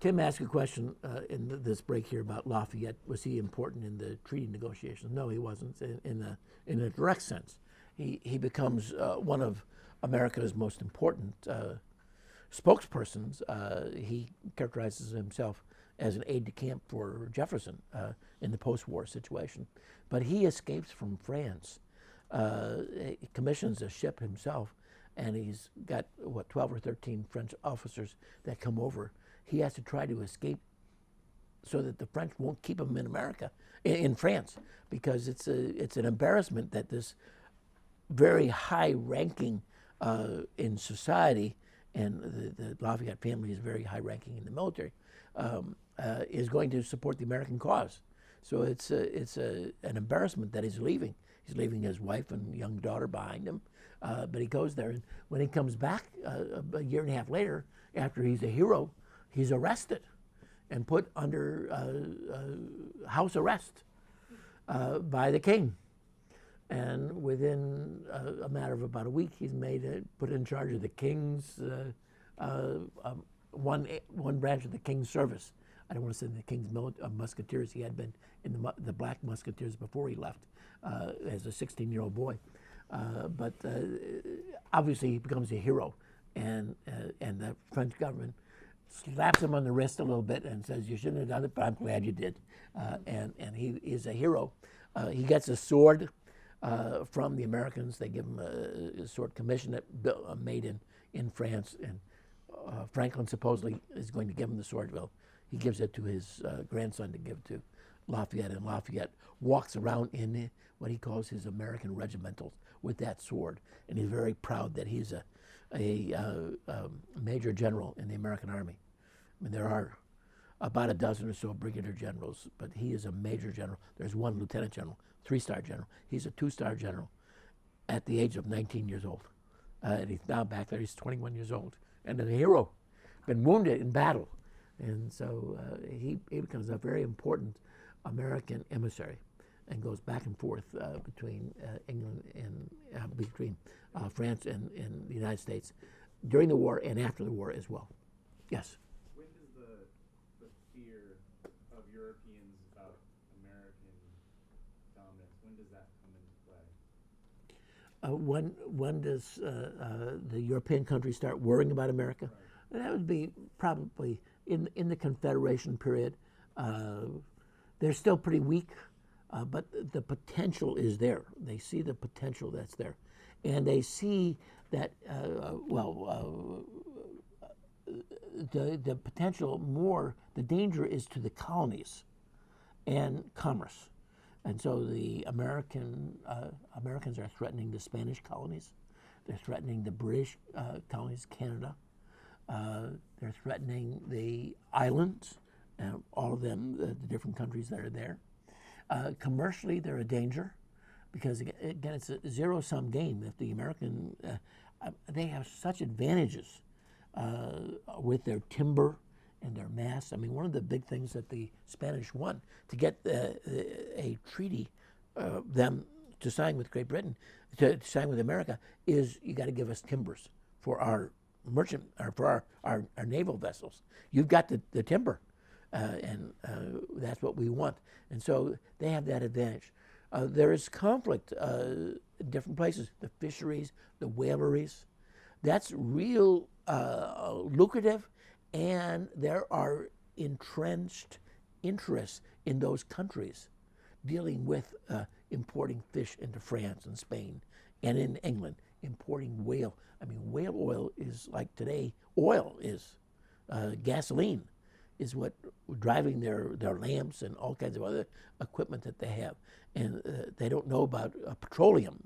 Tim asked a question in this break here about Lafayette. Was he important in the treaty negotiations? No, he wasn't in a direct sense. He becomes one of America's most important spokespersons. He characterizes himself as an aide-de-camp for Jefferson in the post-war situation. But he escapes from France. He commissions a ship himself, and he's got, 12 or 13 French officers that come over. He has to try to escape so that the French won't keep him in America, in France, because it's an embarrassment that this very high-ranking in society, and the Lafayette family is very high-ranking in the military, is going to support the American cause. So it's an embarrassment that he's leaving. He's leaving his wife and young daughter behind him, but he goes there. And when he comes back a year and a half later, after he's a hero, he's arrested and put under house arrest by the king. And within a matter of about a week, he's put in charge of the king's one branch of the king's service. I don't want to say the king's musketeers. He had been in the Black Musketeers before he left as a 16-year-old boy. But obviously, he becomes a hero, and the French government slaps him on the wrist a little bit and says, "You shouldn't have done it, but I'm glad you did." And he is a hero. He gets a sword from the Americans. They give him a sword commission that made in France, and Franklin supposedly is going to give him the sword. Well, he gives it to his grandson to give to Lafayette, and Lafayette walks around in what he calls his American regimentals with that sword, and he's very proud that he's a major general in the American Army. I mean, there are about a dozen or so brigadier generals, but he is a major general. There's one lieutenant general, 3-star general. He's a 2-star general at the age of 19 years old. And he's now back there, he's 21 years old, and a hero, been wounded in battle. And so he becomes a very important American emissary and goes back and forth between England and between France and the United States during the war and after the war as well. Yes? When does the fear of Europeans about American dominance, when does that come into play? When does the European countries start worrying about America? Right. That would be probably in the Confederation period. They're still pretty weak, but the potential is there. They see the potential that's there. And they see that, the potential more, the danger is to the colonies and commerce. And so the Americans are threatening the Spanish colonies. They're threatening the British colonies, Canada. They're threatening the islands, all of them, the different countries that are there. Commercially, they're a danger because, again, it's a zero-sum game. If the American, they have such advantages with their timber and their masts. I mean, one of the big things that the Spanish want to get a treaty, them to sign with Great Britain, to sign with America, is you got to give us timbers for our merchant, or for our naval vessels. You've got the timber, and that's what we want. And so they have that advantage. There is conflict in different places, the fisheries, the whaleries. That's real lucrative, and there are entrenched interests in those countries dealing with importing fish into France and Spain and in England, importing whale. I mean, whale oil is like today, oil is. Gasoline is what driving their lamps and all kinds of other equipment that they have. And they don't know about petroleum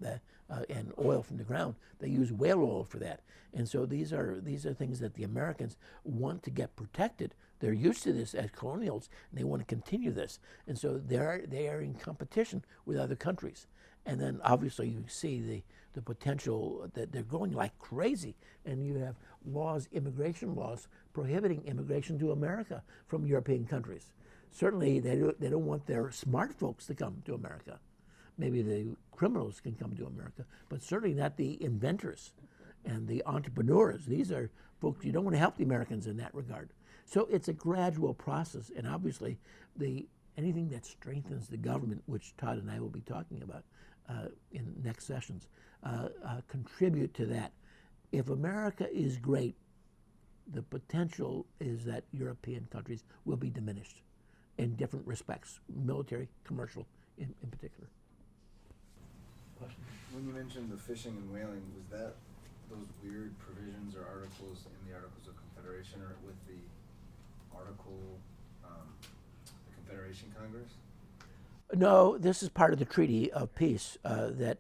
and oil from the ground. They use whale oil for that. And so these are things that the Americans want to get protected. They're used to this as colonials, and they want to continue this. And so they are in competition with other countries. And then obviously you see the potential that they're going like crazy. And you have immigration laws prohibiting immigration to America from European countries. Certainly they don't want their smart folks to come to America. Maybe the criminals can come to America, but certainly not the inventors and the entrepreneurs. These are folks, you don't want to help the Americans in that regard. So it's a gradual process, and obviously, anything that strengthens the government, which Todd and I will be talking about in next sessions, contribute to that. If America is great, the potential is that European countries will be diminished in different respects, military, commercial in particular. Question? When you mentioned the fishing and whaling, was that those weird provisions or articles in the Articles of Confederation or with the the Confederation Congress? No, this is part of the Treaty of Peace that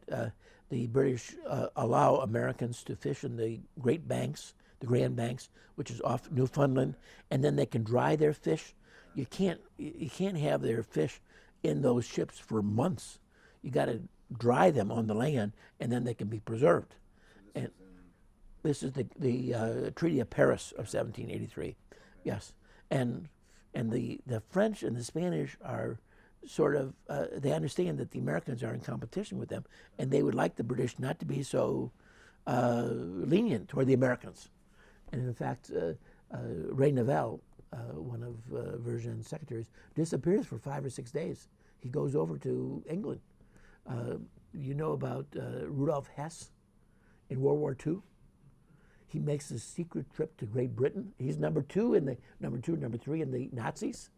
the British allow Americans to fish in the Great Banks, the Grand Banks, which is off Newfoundland, and then they can dry their fish. You can't have their fish in those ships for months. You got to dry them on the land, and then they can be preserved. So And this is the Treaty of Paris of 1783. Yes, and the French and the Spanish are sort of they understand that the Americans are in competition with them, and they would like the British not to be so lenient toward the Americans. And in fact, Ray Neville, one of Vergennes' secretaries, disappears for 5 or 6 days. He goes over to England. You know about Rudolf Hess in World War II? He makes a secret trip to Great Britain. He's number 3 in the Nazis.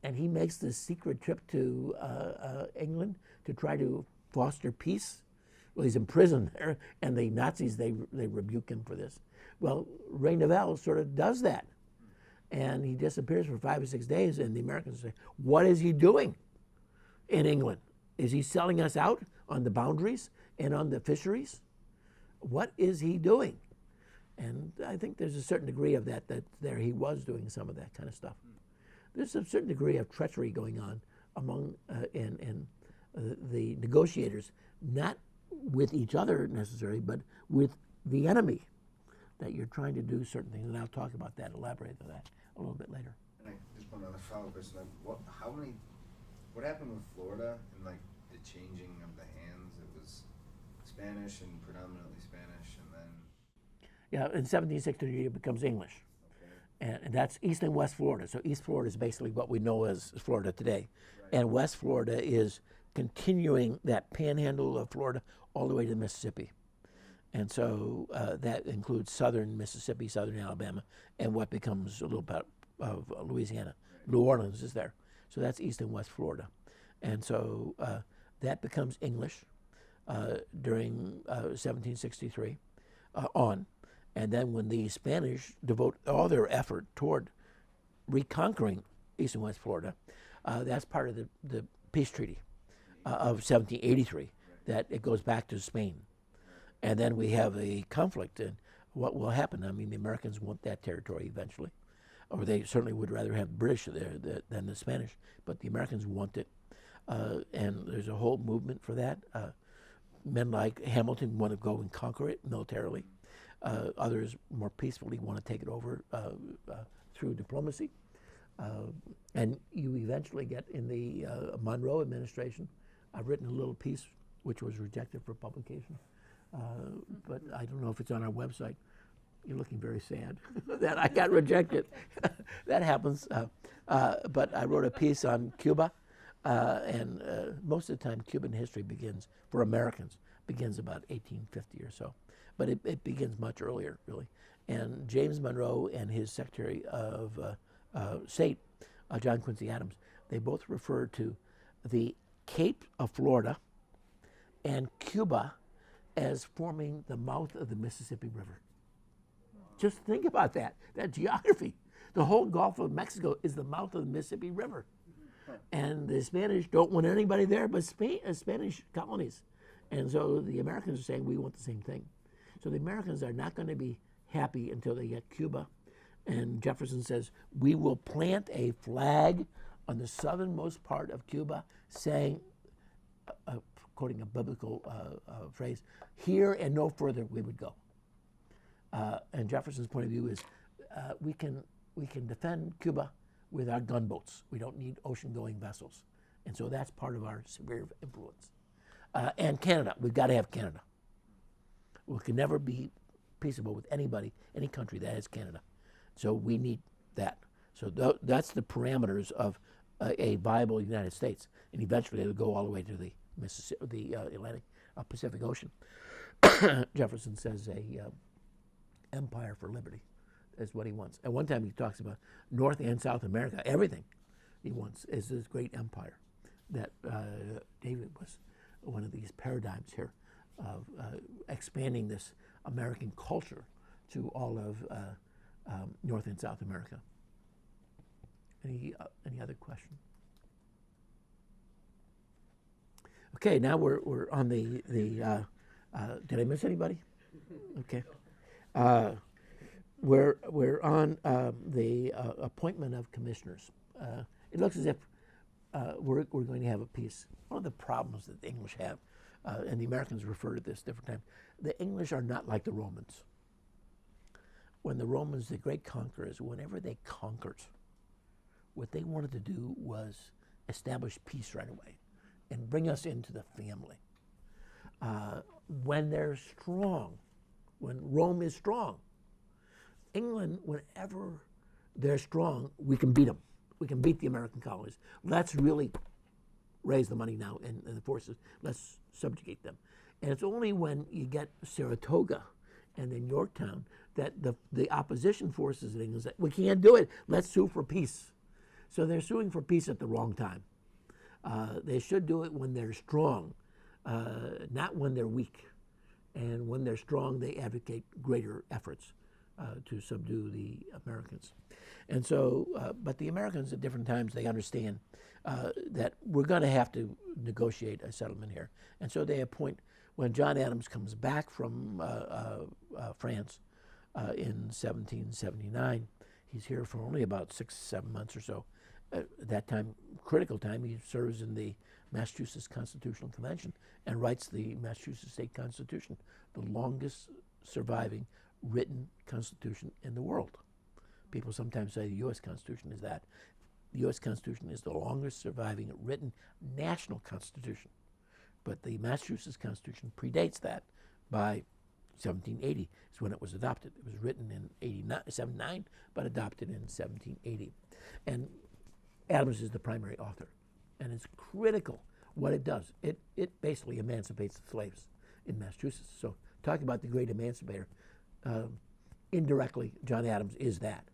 And he makes this secret trip to England to try to foster peace. Well, he's in prison there, and the Nazis, they rebuke him for this. Well, Ray Neville sort of does that. And he disappears for 5 or 6 days, and the Americans say, what is he doing in England? Is he selling us out on the boundaries and on the fisheries? What is he doing? And I think there's a certain degree of that there he was doing some of that kind of stuff. There's a certain degree of treachery going on among the negotiators, not with each other necessarily, but with the enemy, that you're trying to do certain things. And I'll talk about that, elaborate on that a little bit later. And just one other follow-up question: what happened with Florida and like the changing of the hands? It was Spanish and predominantly Spanish, and then Yeah, in 1763 it becomes English. okay. And that's East and West Florida. So East Florida is basically what we know as Florida today. Right. And West Florida is continuing that panhandle of Florida all the way to Mississippi. And so that includes southern Mississippi, southern Alabama, and what becomes a little bit of Louisiana. Right. New Orleans is there. So that's East and West Florida. And so that becomes English during 1763 on. And then when the Spanish devote all their effort toward reconquering East and West Florida, that's part of the peace treaty of 1783, that it goes back to Spain. And then we have a conflict, and what will happen? I mean, the Americans want that territory eventually, or they certainly would rather have British there than the Spanish, but the Americans want it. And there's a whole movement for that. Men like Hamilton want to go and conquer it militarily. Others more peacefully want to take it over through diplomacy. And you eventually get in the Monroe administration. I've written a little piece which was rejected for publication, but I don't know if it's on our website. You're looking very sad that I got rejected. That happens. But I wrote a piece on Cuba, and most of the time Cuban history begins, for Americans, begins about 1850 or so. But it begins much earlier, really. And James Monroe and his Secretary of State, John Quincy Adams, they both refer to the Cape of Florida and Cuba as forming the mouth of the Mississippi River. Just think about that geography. The whole Gulf of Mexico is the mouth of the Mississippi River. And the Spanish don't want anybody there but Spanish colonies. And so the Americans are saying, we want the same thing. So the Americans are not going to be happy until they get Cuba. And Jefferson says, we will plant a flag on the southernmost part of Cuba saying, quoting a biblical phrase, here and no further we would go. And Jefferson's point of view is, we can defend Cuba with our gunboats. We don't need ocean-going vessels. And so that's part of our sphere of influence. And Canada, we've got to have Canada. We can never be peaceable with anybody, any country that has Canada. So we need that. So that's the parameters of a viable United States, and eventually it would go all the way to the Mississippi, the Atlantic, Pacific Ocean. Jefferson says a empire for liberty is what he wants. At one time he talks about North and South America, everything he wants is this great empire. That David was one of these paradigms here of expanding this American culture to all of North and South America. Any other question? Okay, now we're on the did I miss anybody? Okay. We're on the appointment of commissioners. It looks as if we're going to have a peace. One of the problems that the English have, and the Americans refer to this different times, the English are not like the Romans. When the Romans, the great conquerors, whenever they conquered, what they wanted to do was establish peace right away and bring us into the family. When they're strong, when Rome is strong, England, whenever they're strong, we can beat them. We can beat the American colonies. Let's really raise the money now in the forces. Let's subjugate them. And it's only when you get Saratoga and then Yorktown that the opposition forces in England say, we can't do it. Let's sue for peace. So they're suing for peace at the wrong time. They should do it when they're strong, not when they're weak. And when they're strong, they advocate greater efforts to subdue the Americans. And so, but the Americans at different times, they understand that we're going to have to negotiate a settlement here. And so they appoint, when John Adams comes back from France in 1779, he's here for only about 6-7 months or so. At that time, critical time, he serves in the Massachusetts Constitutional Convention and writes the Massachusetts State Constitution, the longest surviving written constitution in the world. People sometimes say the U.S. Constitution is that. The U.S. Constitution is the longest surviving written national constitution. But the Massachusetts Constitution predates that by 1780 is when it was adopted. It was written in 79, but adopted in 1780. And Adams is the primary author. And it's critical what it does. It basically emancipates the slaves in Massachusetts. So talk about the great emancipator. Indirectly, John Adams is that.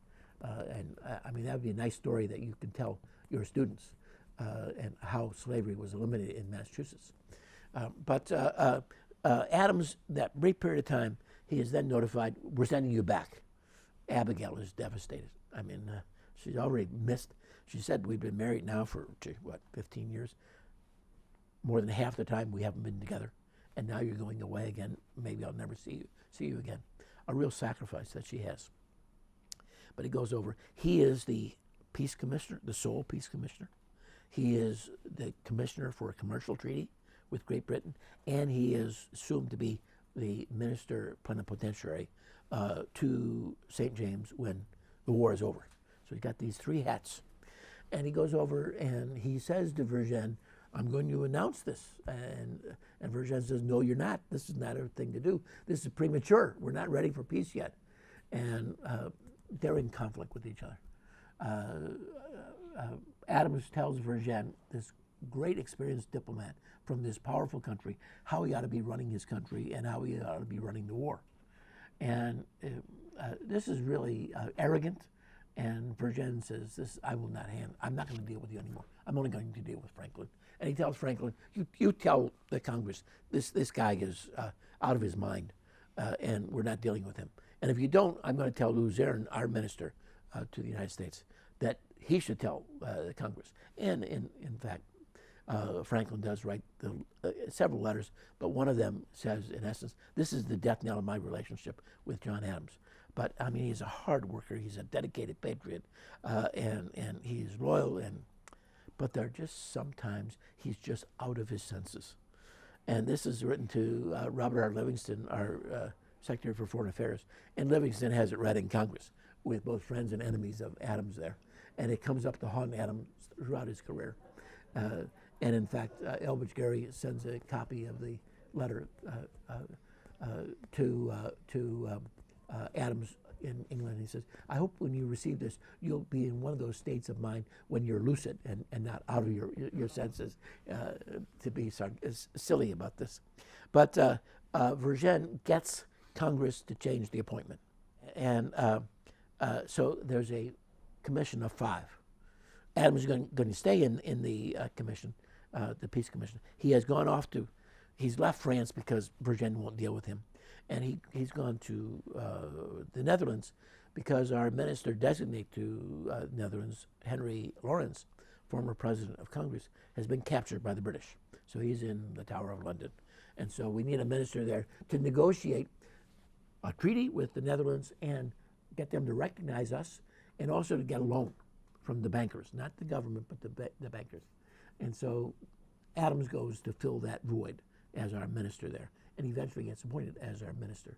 I mean, that would be a nice story that you can tell your students and how slavery was eliminated in Massachusetts. But Adams, that brief period of time, he is then notified, we're sending you back. Abigail is devastated. I mean, she's already missed. She said, we've been married now for, 15 years? More than half the time we haven't been together. And now you're going away again. Maybe I'll never see you again. A real sacrifice that she has. But he goes over. He is the peace commissioner, the sole peace commissioner. He is the commissioner for a commercial treaty with Great Britain, and he is assumed to be the minister plenipotentiary to St. James when the war is over. So he's got these three hats. And he goes over and he says to Vergennes, I'm going to announce this. And Vergennes says, no, you're not. This is not a thing to do. This is premature. We're not ready for peace yet. And they're in conflict with each other. Adams tells Vergennes, this great experienced diplomat from this powerful country, how he ought to be running his country and how he ought to be running the war. And this is really arrogant. And Vergennes says, "This I will not handle. I'm not going to deal with you anymore. I'm only going to deal with Franklin." And he tells Franklin, "You tell the Congress this guy is out of his mind, and we're not dealing with him. And if you don't, I'm going to tell Luzerne, our minister to the United States, that he should tell the Congress." And in fact, Franklin does write several letters, but one of them says, in essence, this is the death knell of my relationship with John Adams. But I mean, he's a hard worker. He's a dedicated patriot, and he's loyal. But there are just sometimes he's just out of his senses. And this is written to Robert R. Livingston, our Secretary for Foreign Affairs, and Livingston has it read in Congress with both friends and enemies of Adams there, and it comes up to haunt Adams throughout his career. And in fact, Elbridge Gerry sends a copy of the letter to Adams in England. He says, I hope when you receive this, you'll be in one of those states of mind when you're lucid and not out of your senses, to be silly about this. But Vergennes gets Congress to change the appointment. And so there's a commission of 5. Adams is going to stay in the commission, the peace commission. He has gone off he's left France because Vergennes won't deal with him. And he's gone to the Netherlands because our minister designate to Netherlands, Henry Lawrence, former president of Congress, has been captured by the British. So he's in the Tower of London. And so we need a minister there to negotiate a treaty with the Netherlands and get them to recognize us, and also to get a loan from the bankers, not the government, but the bankers. And so Adams goes to fill that void as our minister there, and eventually gets appointed as our minister.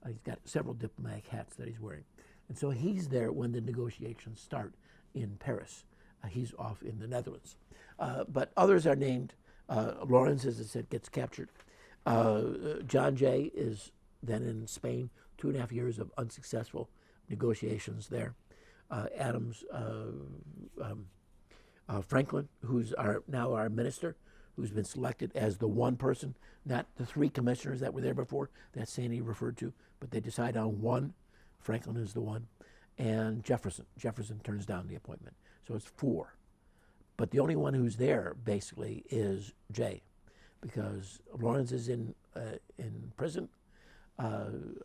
He's got several diplomatic hats that he's wearing. And so he's there when the negotiations start in Paris. He's off in the Netherlands. But others are named. Lawrence, as I said, gets captured. John Jay is then in Spain, 2.5 years of unsuccessful negotiations there. Adams, Franklin, who's now our minister, who's been selected as the one person, not the 3 commissioners that were there before that Sandy referred to, but they decide on one. Franklin is the one. And Jefferson turns down the appointment. So it's 4. But the only one who's there, basically, is Jay, because Lawrence is in prison,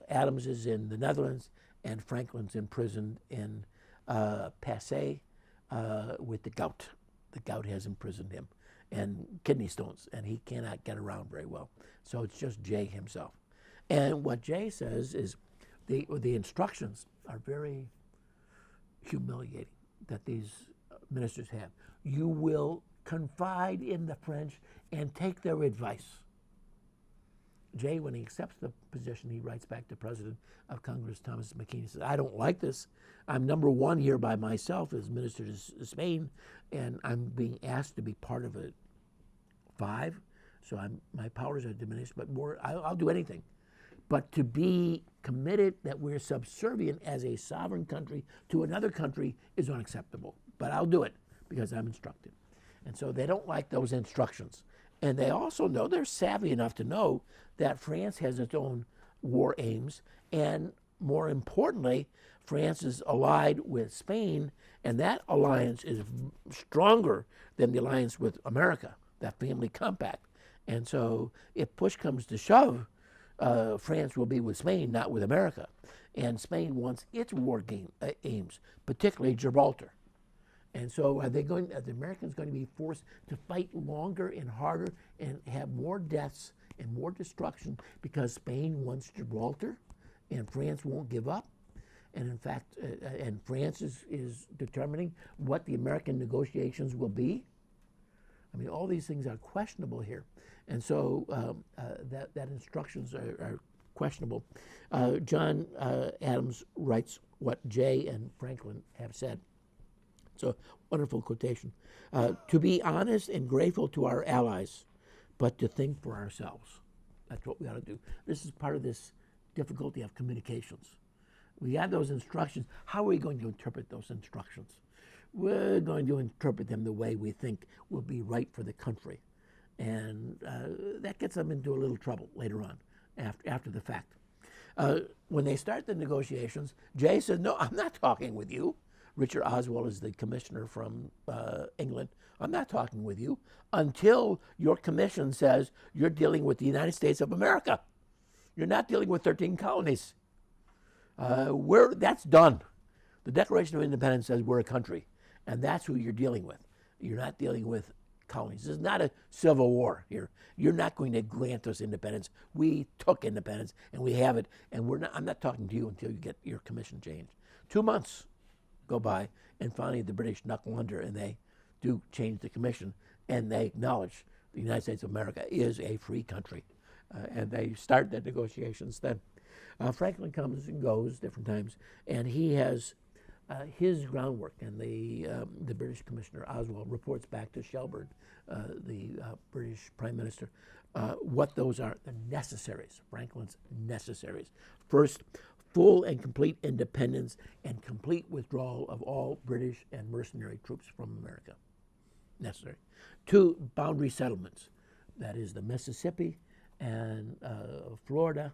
Adams is in the Netherlands, and Franklin's imprisoned in Passy with the gout. The gout has imprisoned him, and kidney stones, and he cannot get around very well. So it's just Jay himself. And what Jay says is the instructions are very humiliating that these ministers have. You will confide in the French and take their advice. Jay, when he accepts the position, he writes back to President of Congress Thomas McKean. He says, I don't like this. I'm number 1 here by myself as minister to Spain, and I'm being asked to be part of a 5, so my powers are diminished, but I'll do anything. But to be committed that we're subservient as a sovereign country to another country is unacceptable. But I'll do it because I'm instructed. And so they don't like those instructions. And they also know, they're savvy enough to know that France has its own war aims, and more importantly, France is allied with Spain, and that alliance is stronger than the alliance with America, that family compact. And so if push comes to shove, France will be with Spain, not with America. And Spain wants its war aims, particularly Gibraltar. And so are the Americans going to be forced to fight longer and harder and have more deaths and more destruction because Spain wants Gibraltar and France won't give up? And in fact, and France is determining what the American negotiations will be? I mean, all these things are questionable here. And so that instructions are questionable. John Adams writes what Jay and Franklin have said. It's a wonderful quotation. To be honest and grateful to our allies, but to think for ourselves. That's what we ought to do. This is part of this difficulty of communications. We have those instructions. How are we going to interpret those instructions? We're going to interpret them the way we think will be right for the country. And that gets them into a little trouble later on, after the fact. When they start the negotiations, Jay says, no, I'm not talking with you. Richard Oswald is the commissioner from England. I'm not talking with you until your commission says you're dealing with the United States of America. You're not dealing with 13 colonies. That's done. The Declaration of Independence says we're a country, and that's who you're dealing with. You're not dealing with colonies. This is not a civil war here. You're not going to grant us independence. We took independence, and we have it, and I'm not talking to you until you get your commission changed. 2 months go by, and finally the British knuckle under, and they do change the commission, and they acknowledge the United States of America is a free country, and they start the negotiations then. Franklin comes and goes different times, and he has his groundwork, and the British Commissioner Oswald reports back to Shelburne, the British Prime Minister, what those are, the necessaries, Franklin's necessaries. First, full and complete independence and complete withdrawal of all British and mercenary troops from America. Necessary. 2, boundary settlements. That is the Mississippi and Florida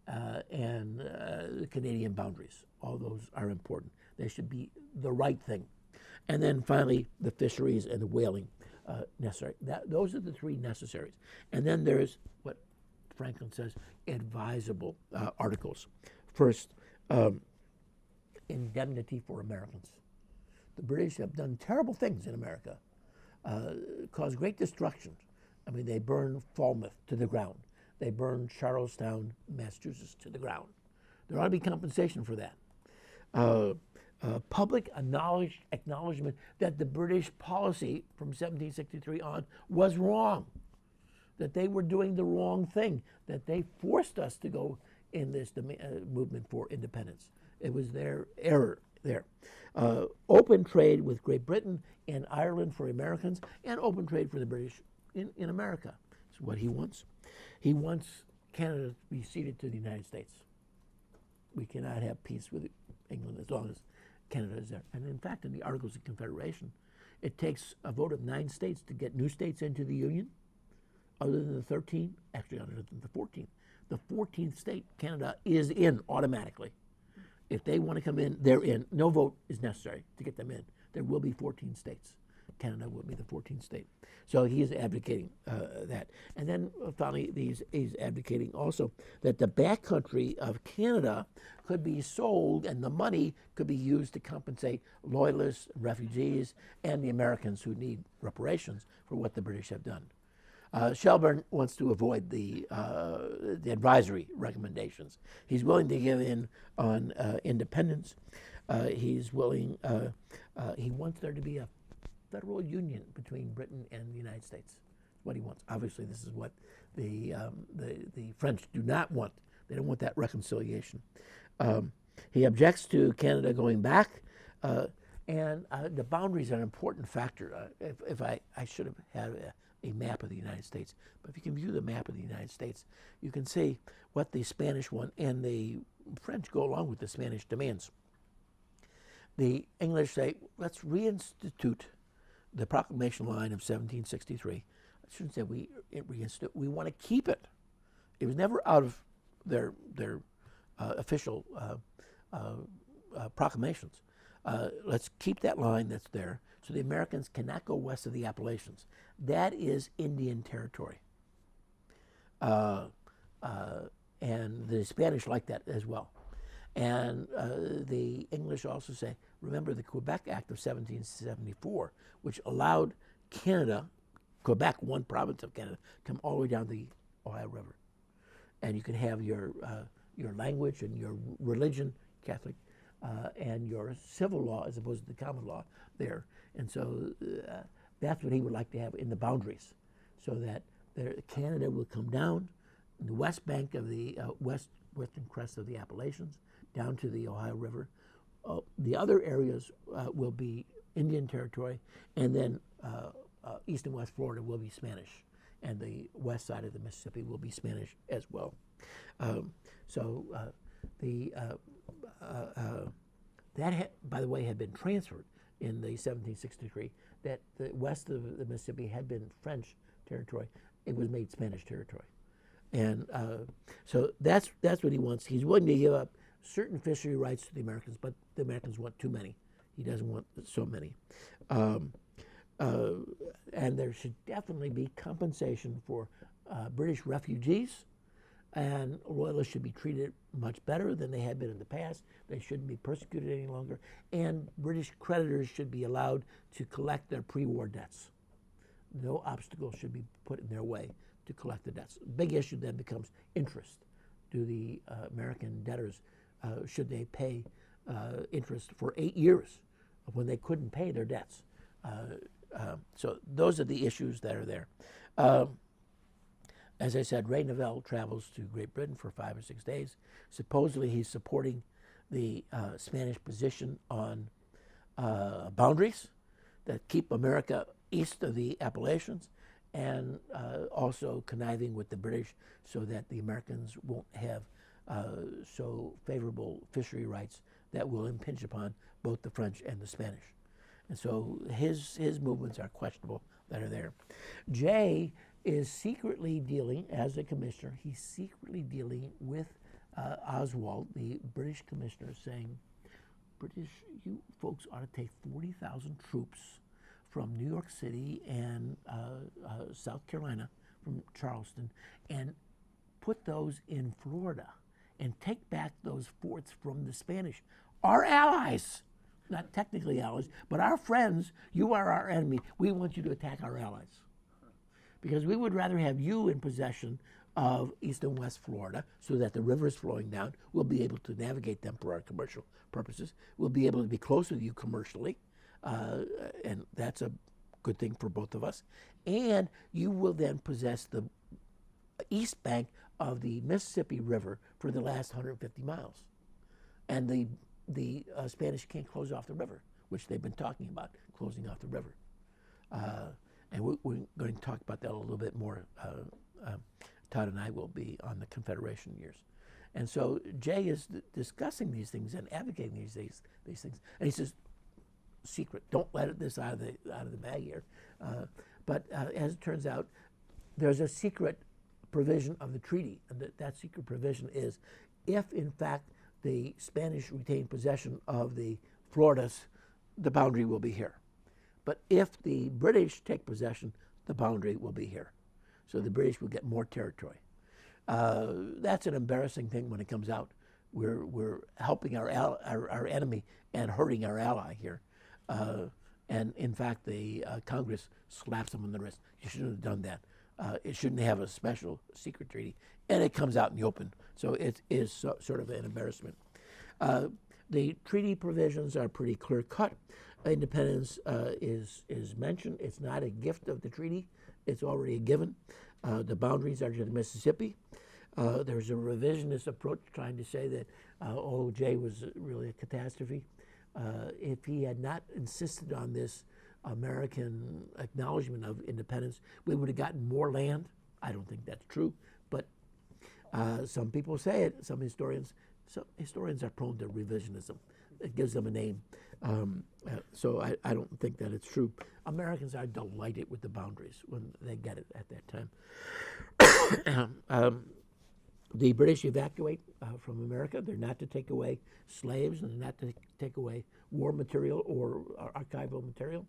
and the Canadian boundaries. All those are important. They should be the right thing. And then finally, the fisheries and the whaling necessary. Those are the 3 necessaries. And then there's what Franklin says, advisable articles. First, indemnity for Americans. The British have done terrible things in America, caused great destruction. I mean, they burned Falmouth to the ground. They burned Charlestown, Massachusetts to the ground. There ought to be compensation for that. Public acknowledgement that the British policy from 1763 on was wrong, that they were doing the wrong thing, that they forced us to go in this movement for independence. It was their error there. Open trade with Great Britain and Ireland for Americans, and open trade for the British in America. That's what he wants. He wants Canada to be ceded to the United States. We cannot have peace with England as long as Canada is there. And in fact, in the Articles of Confederation, it takes a vote of 9 states to get new states into the Union, other than the 13, actually other than the 14th. The 14th state, Canada, is in automatically. If they want to come in, they're in. No vote is necessary to get them in. There will be 14 states. Canada will be the 14th state. So he is advocating that. And then finally, he's advocating also that the backcountry of Canada could be sold and the money could be used to compensate loyalists, refugees, and the Americans who need reparations for what the British have done. Shelburne wants to avoid the advisory recommendations. He's willing to give in on independence. He's willing. He wants there to be a federal union between Britain and the United States. That's what he wants. Obviously, this is what the French do not want. They don't want that reconciliation. He objects to Canada going back, and the boundaries are an important factor. If I should have had a map of the United States, but if you can view the map of the United States, you can see what the Spanish want, and the French go along with the Spanish demands. The English say, let's reinstitute the proclamation line of 1763. I shouldn't say reinstitute. We want to keep it. It was never out of their official proclamations. Let's keep that line that's there so the Americans cannot go west of the Appalachians. That is Indian territory. And the Spanish like that as well. And the English also say, remember the Quebec Act of 1774, which allowed Canada, Quebec, one province of Canada, come all the way down the Ohio River. And you can have your language and your religion, Catholic, and your civil law as opposed to the common law there. And so that's what he would like to have in the boundaries, so that Canada will come down the west bank of the western crest of the Appalachians, down to the Ohio River. The other areas will be Indian territory, and then east and west Florida will be Spanish, and the west side of the Mississippi will be Spanish as well. That, by the way, had been transferred in the 1763, that the west of the Mississippi had been French territory. It was made Spanish territory. And so that's what he wants. He's willing to give up certain fishery rights to the Americans, but the Americans want too many. He doesn't want so many. And there should definitely be compensation for British refugees, and loyalists should be treated much better than they had been in the past. They shouldn't be persecuted any longer. And British creditors should be allowed to collect their pre-war debts. No obstacle should be put in their way to collect the debts. Big issue then becomes interest. Do the American debtors, should they pay interest for 8 years when they couldn't pay their debts? So those are the issues that are there. As I said, Ray Novell travels to Great Britain for 5 or 6 days. Supposedly he's supporting the Spanish position on boundaries that keep America east of the Appalachians, and also conniving with the British so that the Americans won't have so favorable fishery rights that will impinge upon both the French and the Spanish. And so his movements are questionable that are there. Jay is secretly dealing, as a commissioner, he's secretly dealing with Oswald, the British commissioner, saying, British, you folks ought to take 40,000 troops from New York City and South Carolina, from Charleston, and put those in Florida and take back those forts from the Spanish. Our allies, not technically allies, but our friends. You are our enemy. We want you to attack our allies. Because we would rather have you in possession of East and West Florida so that the rivers flowing down, we'll be able to navigate them for our commercial purposes. We'll be able to be close with you commercially, and that's a good thing for both of us. And you will then possess the east bank of the Mississippi River for the last 150 miles. And the Spanish can't close off the river, which they've been talking about, closing off the river. And we're going to talk about that a little bit more. Todd and I will be on the Confederation years. And so Jay is discussing these things and advocating these things. And he says, secret, don't let this out of the bag here. But as it turns out, there's a secret provision of the treaty, and that secret provision is, if in fact the Spanish retain possession of the Floridas, the boundary will be here. But if the British take possession, the boundary will be here. So the British will get more territory. That's an embarrassing thing when it comes out. We're helping our enemy and hurting our ally here. And in fact, the Congress slaps them on the wrist. You shouldn't have done that. It shouldn't have a special secret treaty. And it comes out in the open. So it is sort of an embarrassment. The treaty provisions are pretty clear cut. Independence is mentioned. It's not a gift of the treaty. It's already a given. The boundaries are to the Mississippi. There's a revisionist approach trying to say that Jay was really a catastrophe. If he had not insisted on this American acknowledgement of independence, we would have gotten more land. I don't think that's true, but some people say it. Some historians are prone to revisionism. It gives them a name. So I don't think that it's true. Americans are delighted with the boundaries when they get it at that time. The British evacuate from America. They're not to take away slaves, and they're not to take away war material or archival material.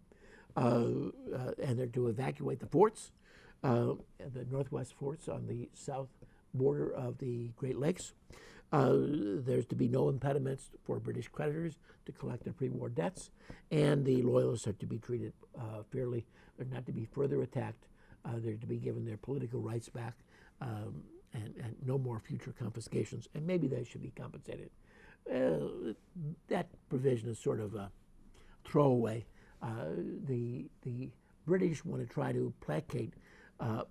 And they're to evacuate the forts, the northwest forts on the south border of the Great Lakes. There's to be no impediments for British creditors to collect their pre-war debts, and the loyalists are to be treated fairly. They're not to be further attacked. They're to be given their political rights back, and no more future confiscations, and maybe they should be compensated. That provision is sort of a throwaway. The British want to try to placate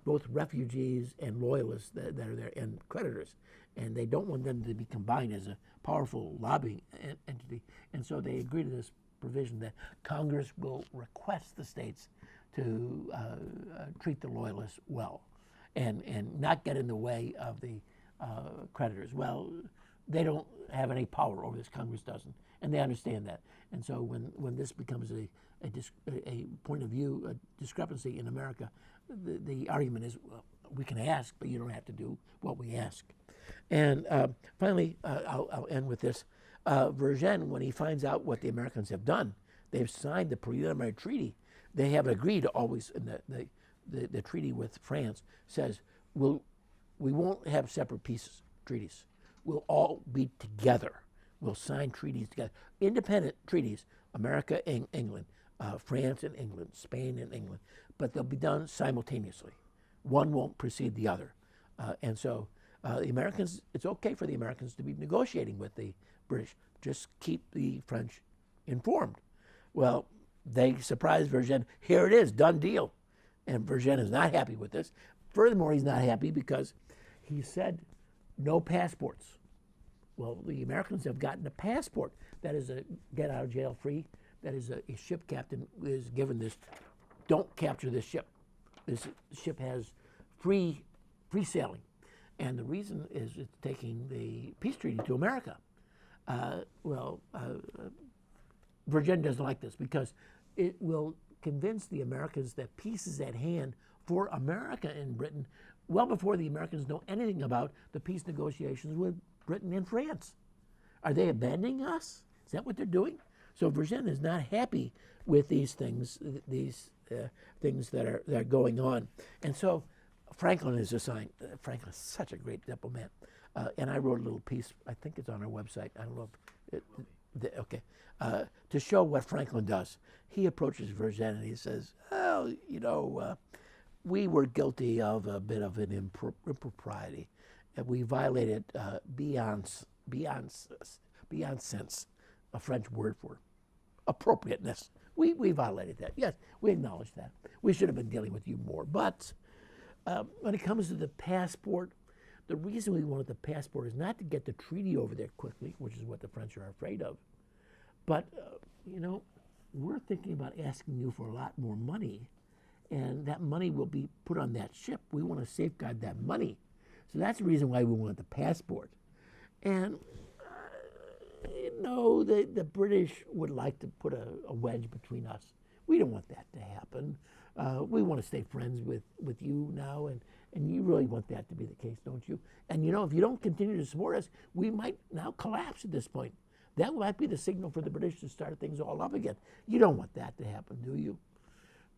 both refugees and loyalists that are there, and creditors, and they don't want them to be combined as a powerful lobbying entity. And so they agree to this provision that Congress will request the states to treat the loyalists well, and not get in the way of the creditors. Well, they don't have any power over this. Congress doesn't, and they understand that. And so when this becomes a point of view, a discrepancy in America, the argument is, well, we can ask, but you don't have to do what we ask. And finally, I'll end with this. Vergennes, when he finds out what the Americans have done, they've signed the preliminary treaty. They have agreed always, in the treaty with France says, we won't have separate treaties. We'll all be together. We'll sign treaties together. Independent treaties, America and England, France and England, Spain and England, but they'll be done simultaneously. One won't precede the other. And so the Americans, it's okay for the Americans to be negotiating with the British. Just keep the French informed. Well, they surprised Vergennes. Here it is, done deal. And Vergennes is not happy with this. Furthermore, he's not happy because he said no passports. Well, the Americans have gotten a passport. That is a get out of jail free. That is a ship captain is given this. Don't capture this ship. This ship has free sailing. And the reason is it's taking the peace treaty to America. Virginia doesn't like this because it will convince the Americans that peace is at hand for America in Britain well before the Americans know anything about the peace negotiations with Britain and France. Are they abandoning us? Is that what they're doing? So Virginia is not happy with these things that are going on. And so Franklin is assigned. Franklin's such a great diplomat. And I wrote a little piece, I think it's on our website. I don't know if to show what Franklin does. He approaches Virginia and he says, well, we were guilty of a bit of an impropriety. And we violated beyond sense, a French word for appropriateness. We violated that. Yes, we acknowledge that. We should have been dealing with you more. But when it comes to the passport, the reason we wanted the passport is not to get the treaty over there quickly, which is what the French are afraid of. But, we're thinking about asking you for a lot more money, and that money will be put on that ship. We want to safeguard that money. So that's the reason why we wanted the passport. And, the British would like to put a wedge between us. We don't want that to happen. We want to stay friends with you now, and you really want that to be the case, don't you? And if you don't continue to support us, we might now collapse at this point. That might be the signal for the British to start things all up again. You don't want that to happen, do you?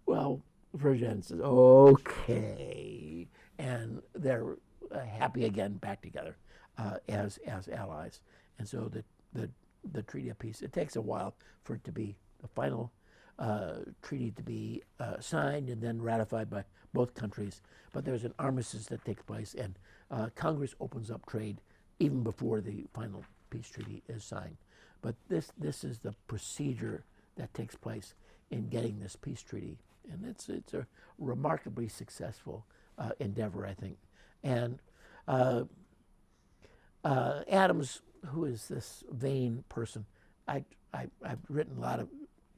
Well, Virginia says, okay. And they're happy again, back together as allies. And so the Treaty of Peace, it takes a while for it to be the final treaty to be signed and then ratified by both countries. But there's an armistice that takes place, and Congress opens up trade even before the final peace treaty is signed. But this is the procedure that takes place in getting this peace treaty, and it's a remarkably successful endeavor, I think. And Adams, who is this vain person, I've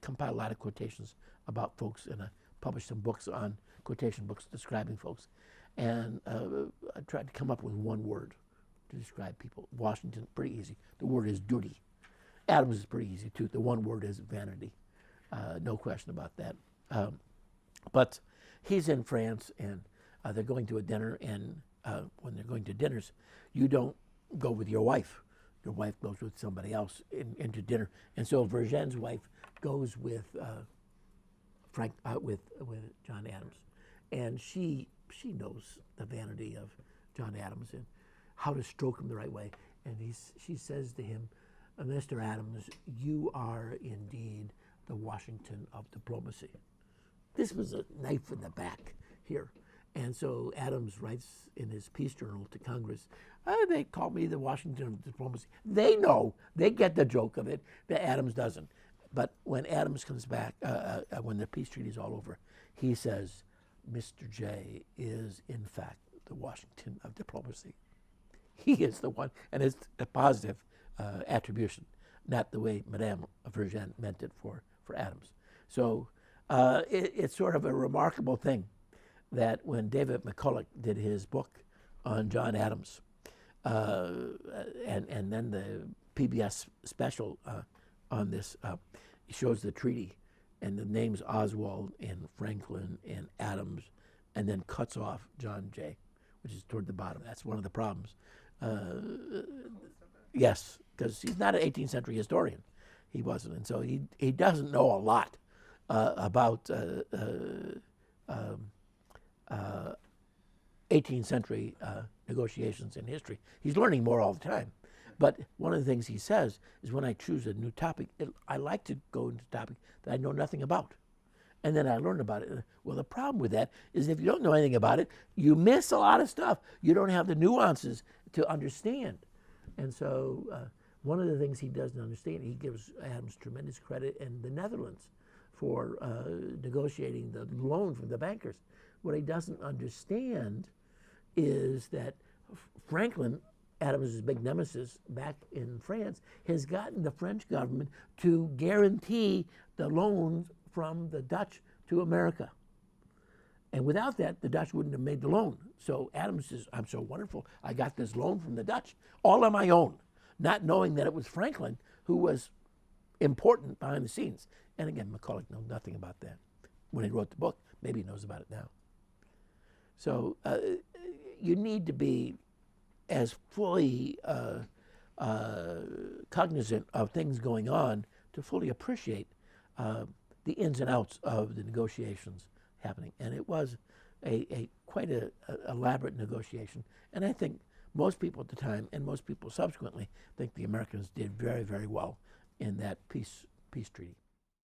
compiled a lot of quotations about folks, and I published some books on quotation books describing folks, and I tried to come up with one word to describe people. Washington, pretty easy. The word is duty. Adams is pretty easy too. The one word is vanity. No question about that. But he's in France, and they're going to a dinner, and when they're going to dinners, you don't go with your wife. Your wife goes with somebody else into dinner. And so Vergennes' wife goes with with John Adams, and she knows the vanity of John Adams and how to stroke him the right way. And she says to him, Mr. Adams, you are indeed the Washington of diplomacy. This was a knife in the back here. And so Adams writes in his peace journal to Congress, they call me the Washington of diplomacy. They know, they get the joke of it, that Adams doesn't. But when Adams comes back, when the peace treaty is all over, he says, Mr. J is in fact the Washington of diplomacy. He is the one, and it's a positive attribution, not the way Madame Vergennes meant it for Adams. So it's sort of a remarkable thing that when David McCulloch did his book on John Adams, and then the PBS special on this, he shows the treaty and the names Oswald and Franklin and Adams, and then cuts off John Jay, which is toward the bottom. That's one of the problems. Yes, because he's not an 18th century historian. He wasn't, and so he doesn't know a lot about 18th century negotiations in history. He's learning more all the time. But one of the things he says is when I choose a new topic, I like to go into a topic that I know nothing about. And then I learn about it. Well, the problem with that is if you don't know anything about it, you miss a lot of stuff. You don't have the nuances to understand. And so one of the things he doesn't understand, he gives Adams tremendous credit and the Netherlands for negotiating the loan from the bankers. What he doesn't understand is that Franklin, Adams' big nemesis back in France, has gotten the French government to guarantee the loans from the Dutch to America. And without that, the Dutch wouldn't have made the loan. So Adams says, I'm so wonderful. I got this loan from the Dutch, all on my own, not knowing that it was Franklin who was important behind the scenes. And again, McCulloch knew nothing about that when he wrote the book. Maybe he knows about it now. So you need to be as fully cognizant of things going on to fully appreciate the ins and outs of the negotiations happening. And it was quite a elaborate negotiation. And I think most people at the time, and most people subsequently, think the Americans did very, very well in that peace treaty.